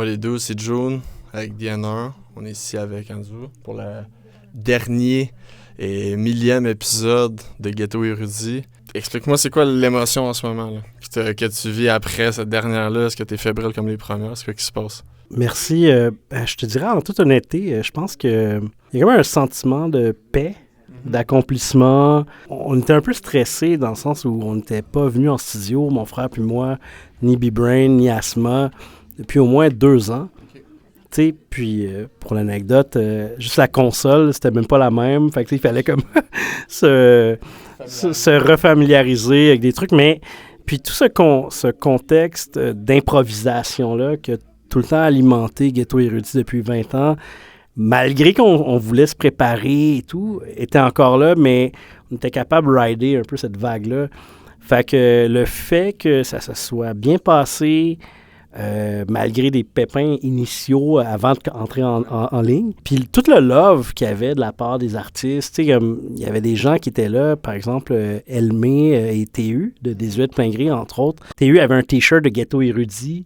Moi, les deux, c'est June avec DNR. On est ici avec Andrew pour le dernier et 1000e épisode de Ghetto Érudit. Explique-moi, c'est quoi l'émotion en ce moment là, que tu vis après cette dernière-là? Est-ce que tu es fébrile comme les premières? C'est quoi qui se passe? Merci. Je te dirais en toute honnêteté, je pense qu'il y a comme un sentiment de paix, d'accomplissement. On était un peu stressés dans le sens où on n'était pas venus en studio, mon frère puis moi, ni B-Brain, ni Asma, depuis au moins 2 ans. T'sais, puis pour l'anecdote, juste la console, c'était même pas la même. Fait que il fallait comme se refamiliariser avec des trucs. Mais puis tout ce contexte d'improvisation-là qui a tout le temps alimenté Ghetto Érudit depuis 20 ans, malgré qu'on voulait se préparer et tout, était encore là, mais on était capable de rider un peu cette vague-là. Fait que le fait que ça se soit bien passé, malgré des pépins initiaux avant d'entrer en ligne. Puis tout le love qu'il y avait de la part des artistes, tu sais, il y avait des gens qui étaient là, par exemple, Elmé et TU, de Désuète Plein Gré, entre autres. TU avait un T-shirt de Ghetto Érudit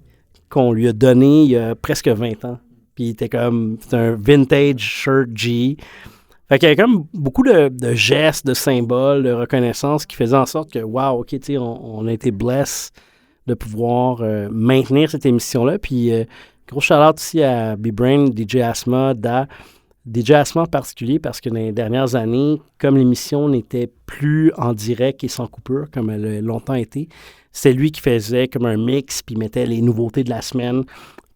qu'on lui a donné il y a presque 20 ans. Puis il était comme, c'était un vintage shirt G. Fait qu'il y avait comme beaucoup de gestes, de symboles, de reconnaissance qui faisaient en sorte que, wow, OK, tu sais, on a été blessed de pouvoir maintenir cette émission-là. Puis, gros shout-out aussi à B-Brain, DJ Asma, DJ Asma en particulier, parce que dans les dernières années, comme l'émission n'était plus en direct et sans coupure, comme elle a longtemps été, c'est lui qui faisait comme un mix, puis mettait les nouveautés de la semaine,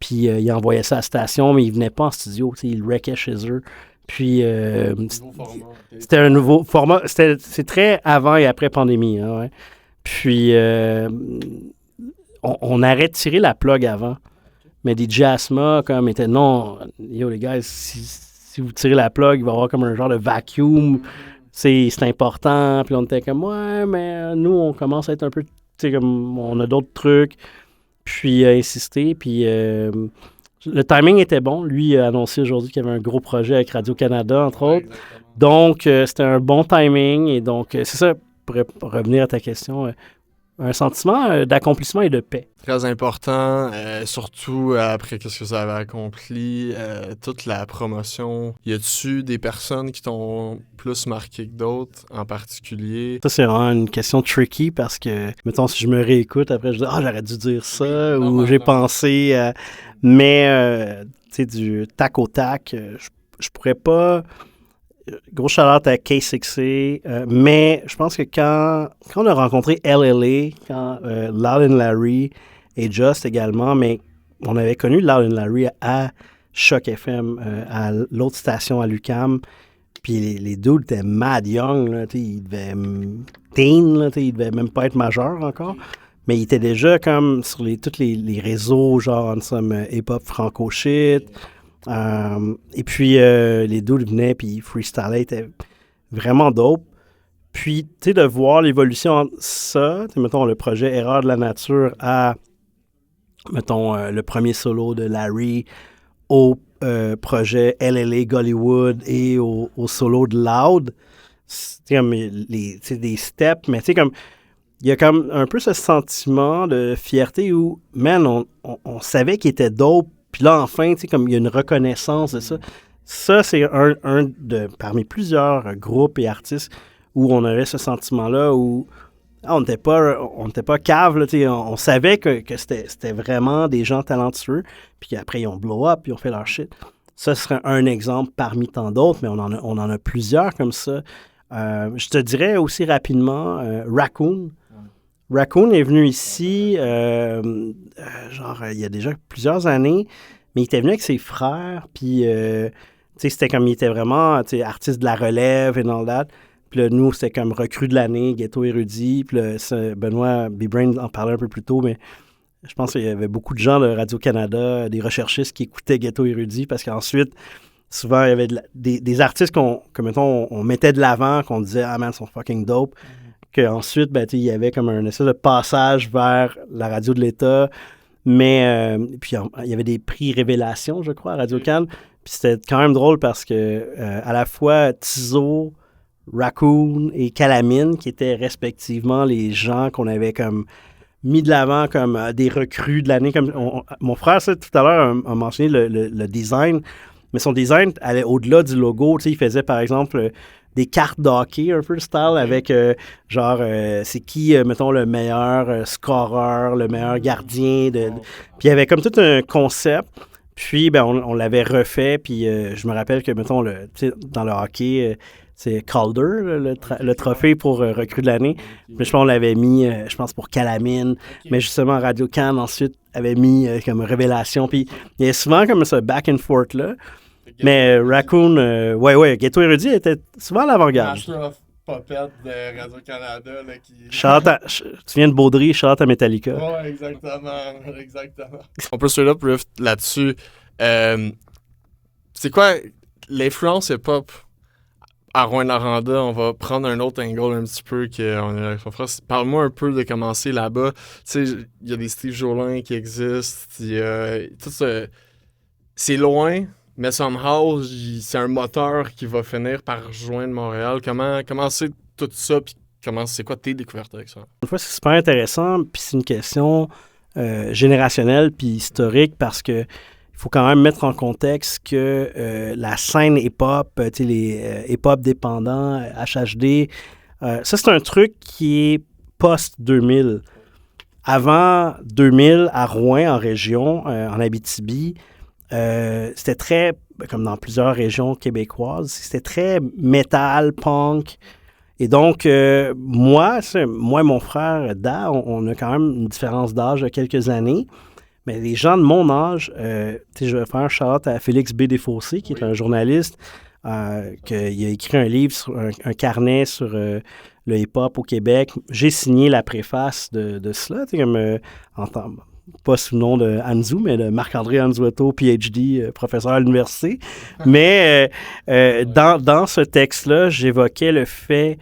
puis il envoyait ça à la station, mais il venait pas en studio, il wreckait chez eux. Puis, c'était un nouveau format. C'est très avant et après pandémie. Hein, ouais. Puis, on aurait tiré la plug avant. Mais DJ Asma, comme, était non, yo les gars, si vous tirez la plug, il va y avoir comme un genre de vacuum. C'est important. Puis on était comme, ouais, mais nous, on commence à être un peu, tu sais, comme, on a d'autres trucs. Puis, insister. Puis, le timing était bon. Lui a annoncé aujourd'hui qu'il y avait un gros projet avec Radio-Canada, entre autres. Exactement. Donc, c'était un bon timing. Et donc, c'est ça, pour revenir à ta question, un sentiment d'accomplissement et de paix. Très important, surtout après qu'est-ce que ça avait accompli, toute la promotion. Y a-tu des personnes qui t'ont plus marqué que d'autres en particulier? Ça, c'est vraiment une question tricky parce que, mettons, si je me réécoute, après, je dis « Ah, j'aurais dû dire ça » ou « J'ai pensé... » Mais, tu sais, du tac au tac, je pourrais pas... Gros shout-out à K6A, mais je pense que quand on a rencontré LLA, quand Loud & Larry et Just également, mais on avait connu Loud & Larry à Choc FM, à l'autre station à l'UQAM, puis les dudes étaient mad young, là, ils devaient teen, là, ils devaient même pas être majeurs encore, mais ils étaient déjà comme sur tous les réseaux, genre some hip-hop franco-shit. Et puis, les deux venaient, puis freestyler était vraiment dope. Puis, tu sais, de voir l'évolution entre ça, mettons, le projet Erreur de la nature à, mettons, le premier solo de Larry, au projet LLA Gollywood et au solo de Loud, c'est comme des steps, mais tu sais, comme, il y a comme un peu ce sentiment de fierté où, man, on savait qu'il était dope. Puis là, enfin, tu sais, comme il y a une reconnaissance de ça. Ça, c'est un parmi plusieurs groupes et artistes où on avait ce sentiment-là où on n'était pas cave, là, tu sais, on savait que c'était vraiment des gens talentueux, puis qu'après, ils ont blow up, ils ont fait leur shit. Ça serait un exemple parmi tant d'autres, mais on en a plusieurs comme ça. Je te dirais aussi rapidement, Raccoon. Raccoon est venu ici, il y a déjà plusieurs années, mais il était venu avec ses frères, puis, c'était comme, il était vraiment, artiste de la relève et all that. Puis là, nous, c'était comme recrue de l'année, Ghetto Érudit, puis là, Benoît B-Brain en parlait un peu plus tôt, mais je pense qu'il y avait beaucoup de gens de Radio-Canada, des recherchistes qui écoutaient Ghetto Érudit, parce qu'ensuite, souvent, il y avait des artistes on mettait de l'avant, qu'on disait « Ah man, ils sont fucking dope », qu'ensuite, il y avait comme un espèce de passage vers la radio de l'État, mais puis il y avait des prix Révélation, je crois, à Radio-Can, puis c'était quand même drôle parce que à la fois Tizo, Raccoon et Calamine, qui étaient respectivement les gens qu'on avait comme mis de l'avant comme des recrues de l'année. Mon frère, ça, tout à l'heure, a mentionné le design, mais son design allait au-delà du logo. Tu sais, il faisait, par exemple, des cartes de hockey un peu style avec, c'est qui, mettons, le meilleur scoreur, le meilleur gardien. Puis il y avait comme tout un concept. Puis, ben, on l'avait refait. Puis je me rappelle que, mettons, dans le hockey... c'est Calder, le trophée pour recrue de l'année. Mais je pense qu'on l'avait mis, je pense, pour Calamine. Okay. Mais justement, Radio-Can, ensuite, avait mis comme révélation. Puis il y a souvent comme ce back and forth là. Mais Raccoon, ouais, Ghetto Érudit était souvent à l'avant-garde. Popette de Radio-Canada qui... Tu viens de Baudry, chante à Metallica. Ouais, exactement. On peut straight up riff là-dessus. C'est quoi l'influence hip-hop à Rouyn-Noranda? On va prendre un autre angle un petit peu. Parle-moi un peu de comment c'est là-bas. Tu sais, il y a des Steve Jolin qui existent. Il y a tout ça. C'est loin, mais somehow, c'est un moteur qui va finir par rejoindre Montréal. Comment c'est tout ça? Puis c'est quoi tes découvertes avec ça? Une fois, c'est super intéressant. Puis c'est une question générationnelle puis historique parce que il faut quand même mettre en contexte que la scène hip-hop, les hip-hop dépendants, HHD, ça, c'est un truc qui est post-2000. Avant 2000, à Rouyn, en région, en Abitibi, c'était très, comme dans plusieurs régions québécoises, c'était très métal, punk. Et donc, moi et mon frère Da, on a quand même une différence d'âge de quelques années. Mais les gens de mon âge, je vais faire un shout-out à Félix B. Desfossés, qui est un journaliste, qui a écrit un livre, un carnet sur le hip-hop au Québec. J'ai signé la préface de cela, pas sous le nom de Anzou, mais de Marc-André Anzueto, PhD, professeur à l'université. Mais dans ce texte-là, j'évoquais le fait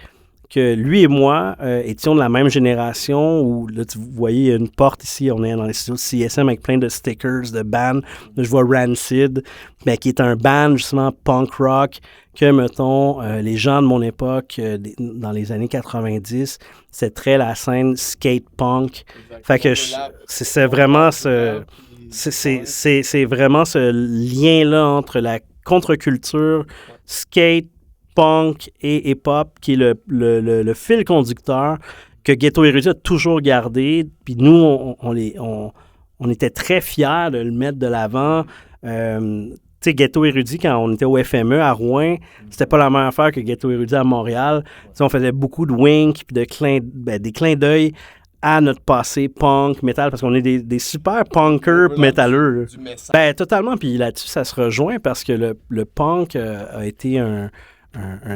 que lui et moi étions de la même génération où, là, vous voyez, il y a une porte ici, on est dans les studios de CSM avec plein de stickers, de bands. Là, je vois Rancid, qui est un band, justement, punk rock, que, mettons, les gens de mon époque, dans les années 90, c'est très la scène skate punk. Fait que c'est vraiment c'est vraiment ce lien-là entre la contre-culture, skate, punk et hip-hop, qui est le fil conducteur que Ghetto Érudit a toujours gardé. Puis nous, on était très fiers de le mettre de l'avant. Tu sais, Ghetto Érudit, quand on était au FME à Rouyn, c'était pas la même affaire que Ghetto Érudit à Montréal. Tu sais, on faisait beaucoup de winks puis des clins d'œil à notre passé punk, métal, parce qu'on est des super punkers métalleux. Totalement. Puis là-dessus, ça se rejoint parce que le punk a été un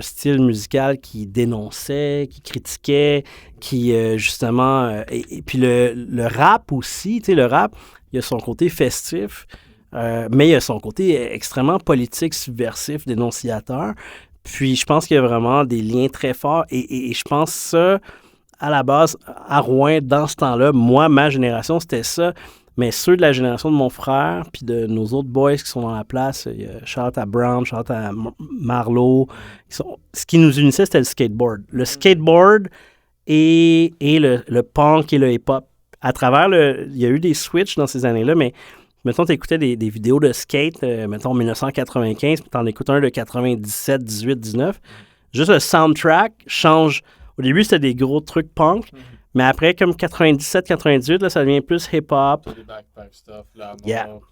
style musical qui dénonçait, qui critiquait, qui justement... et puis le rap aussi, tu sais, le rap, il y a son côté festif, mais il y a son côté extrêmement politique, subversif, dénonciateur. Puis je pense qu'il y a vraiment des liens très forts et je pense ça, à la base, à Rouyn, dans ce temps-là, moi, ma génération, c'était ça. Mais ceux de la génération de mon frère puis de nos autres boys qui sont dans la place, il y a Charlotte à Brown, Charlotte à Marlowe. Ce qui nous unissait, c'était le skateboard. Le skateboard et le punk et le hip-hop. À travers il y a eu des switches dans ces années-là, mais mettons, tu écoutais des vidéos de skate, mettons 1995, puis tu en écoutes un de 97, 18, 19. Juste le soundtrack change. Au début, c'était des gros trucs punk. Mais après, comme 97, 98, là, ça devient plus hip-hop. Les backpack stuff, la mort,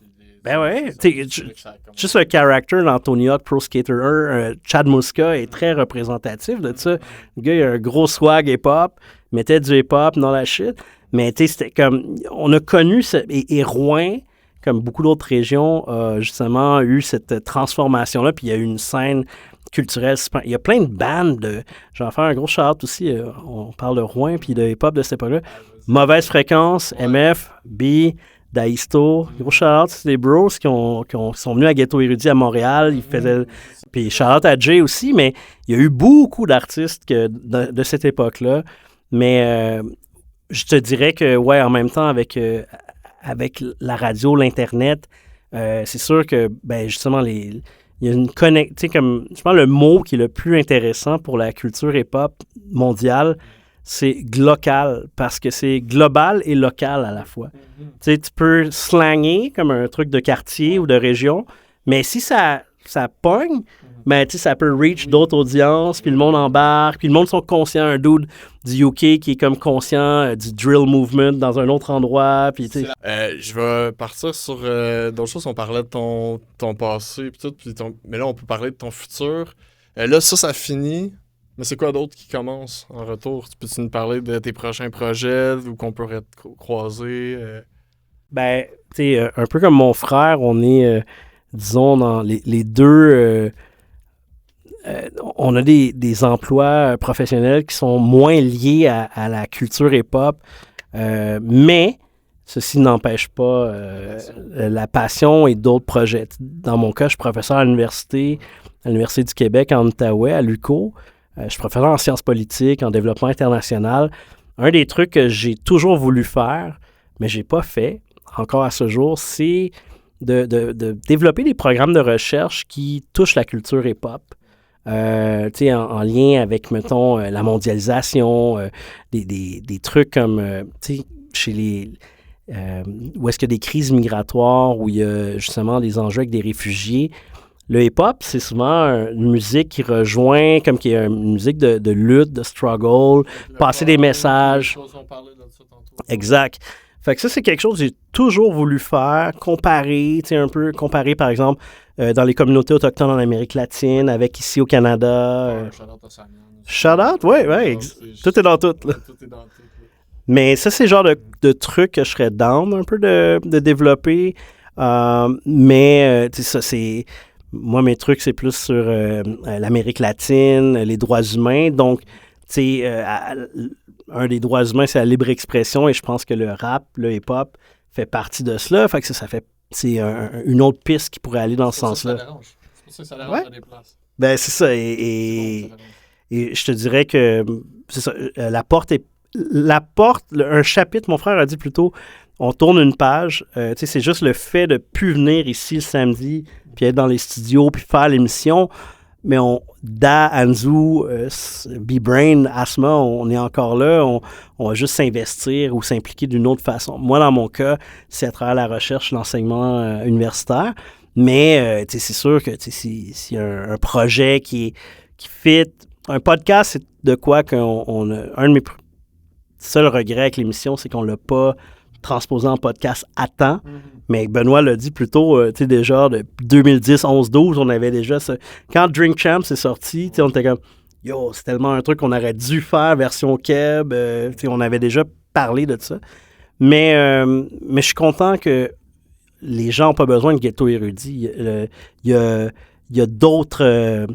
juste le character dans Tony Hawk Pro Skater 1, Chad Muska est très représentatif de ça. Le gars, il a un gros swag hip-hop, mettait du hip-hop dans la shit. Mais tu sais, c'était comme... On a connu... Et Rouyn, comme beaucoup d'autres régions, a justement eu cette transformation-là. Puis il y a eu une scène culturelle. Il y a plein de bandes de... Je vais en faire un gros shout-out aussi. On parle de Rouyn puis de hip-hop de cette époque-là. Mauvaise Fréquence, MF, B, Daisto. Gros shout-out, c'est des bros qui sont venus à Ghetto Érudit à Montréal. Ils faisaient... Puis shout-out à Jay aussi, mais il y a eu beaucoup d'artistes de cette époque-là. Mais je te dirais que, ouais, en même temps, avec la radio, l'Internet, c'est sûr que, ben justement, il y a une connexion, comme, je pense, le mot qui est le plus intéressant pour la culture hip-hop mondiale, c'est local, parce que c'est global et local à la fois. Tu sais, tu peux slanger comme un truc de quartier ou de région, mais si ça pogne, ben, tu sais, ça peut reach d'autres audiences, puis le monde embarque, puis le monde sont conscients, un dude du UK qui est comme conscient du drill movement dans un autre endroit, puis tu sais. Je vais partir sur d'autres choses. On parlait de ton passé, puis tout, mais là, on peut parler de ton futur. Là, ça finit. Mais c'est quoi d'autre qui commence en retour? Peux-tu nous parler de tes prochains projets ou qu'on pourrait te croiser? Ben, tu sais, un peu comme mon frère, on est, disons, dans les deux... on a des emplois professionnels qui sont moins liés à la culture hip-hop, mais ceci n'empêche pas la passion et d'autres projets. Dans mon cas, je suis professeur à l'Université du Québec en Outaouais, à l'UQO. Je suis professeur en sciences politiques, en développement international. Un des trucs que j'ai toujours voulu faire, mais je n'ai pas fait encore à ce jour, c'est de développer des programmes de recherche qui touchent la culture hip-hop. En lien avec, mettons, la mondialisation, des trucs comme, chez les... où est-ce qu'il y a des crises migratoires, où il y a justement des enjeux avec des réfugiés. Le hip-hop, c'est souvent une musique qui rejoint, comme qui est une musique de lutte, de struggle, passer des messages. Exact. Fait que ça, c'est quelque chose que j'ai toujours voulu faire, comparer, par exemple, dans les communautés autochtones en Amérique latine, avec ici au Canada. Shout-out, oui. Tout est dans tout. Là. Tout est dans tout. Mais ça, c'est le genre de truc que je serais down un peu de développer. Mais, ça, c'est... Moi, mes trucs, c'est plus sur l'Amérique latine, les droits humains. Donc, tu sais, un des droits humains, c'est la libre expression et je pense que le rap, le hip-hop fait partie de cela. Fait que c'est une autre piste qui pourrait aller dans ce sens-là. C'est pour ça que ça dérange à des places. Ben, c'est ça. Et je te dirais que c'est ça, un chapitre, mon frère a dit plutôt, on tourne une page. C'est juste le fait de plus venir ici le samedi, puis être dans les studios, puis faire l'émission. Mais Anzu, B-Brain, Asma, on est encore là. On va juste s'investir ou s'impliquer d'une autre façon. Moi, dans mon cas, c'est à travers la recherche, l'enseignement universitaire. Mais c'est sûr que s'il y a un projet qui fit... Un podcast, c'est de quoi qu'on a... Un de mes seuls regrets avec l'émission, c'est qu'on ne l'a pas transposé en podcast à temps. Mm-hmm. Mais Benoît l'a dit plus tôt, déjà, de 2010, 11, 12, on avait déjà ça. Quand Drink Champ est sorti, on était comme, yo, c'est tellement un truc qu'on aurait dû faire, version Keb. On avait déjà parlé de ça. Mais je suis content que les gens n'ont pas besoin de ghetto érudit. Il y a d'autres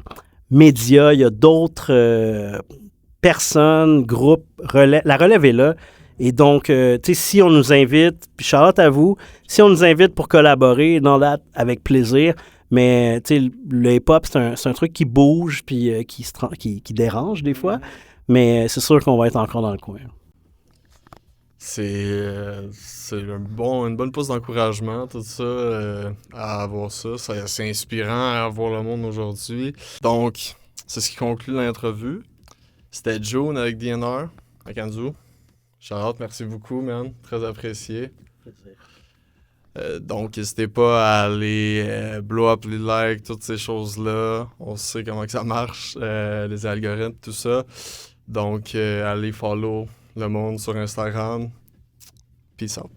médias, il y a d'autres personnes, groupes, la relève est là. Et donc, si on nous invite, puis Charlotte à vous, si on nous invite pour collaborer, avec plaisir, mais le hip-hop, c'est un truc qui bouge, puis qui dérange des fois, mais c'est sûr qu'on va être encore dans le coin. C'est une bonne pousse d'encouragement, tout ça, à avoir ça. C'est inspirant à voir le monde aujourd'hui. Donc, c'est ce qui conclut l'entrevue. C'était June avec DNR, à Kanzu. Charlotte, merci beaucoup, man. Très apprécié. Donc, n'hésitez pas à aller blow up les likes, toutes ces choses-là. On sait comment que ça marche, les algorithmes, tout ça. Donc, allez follow le monde sur Instagram. Peace out.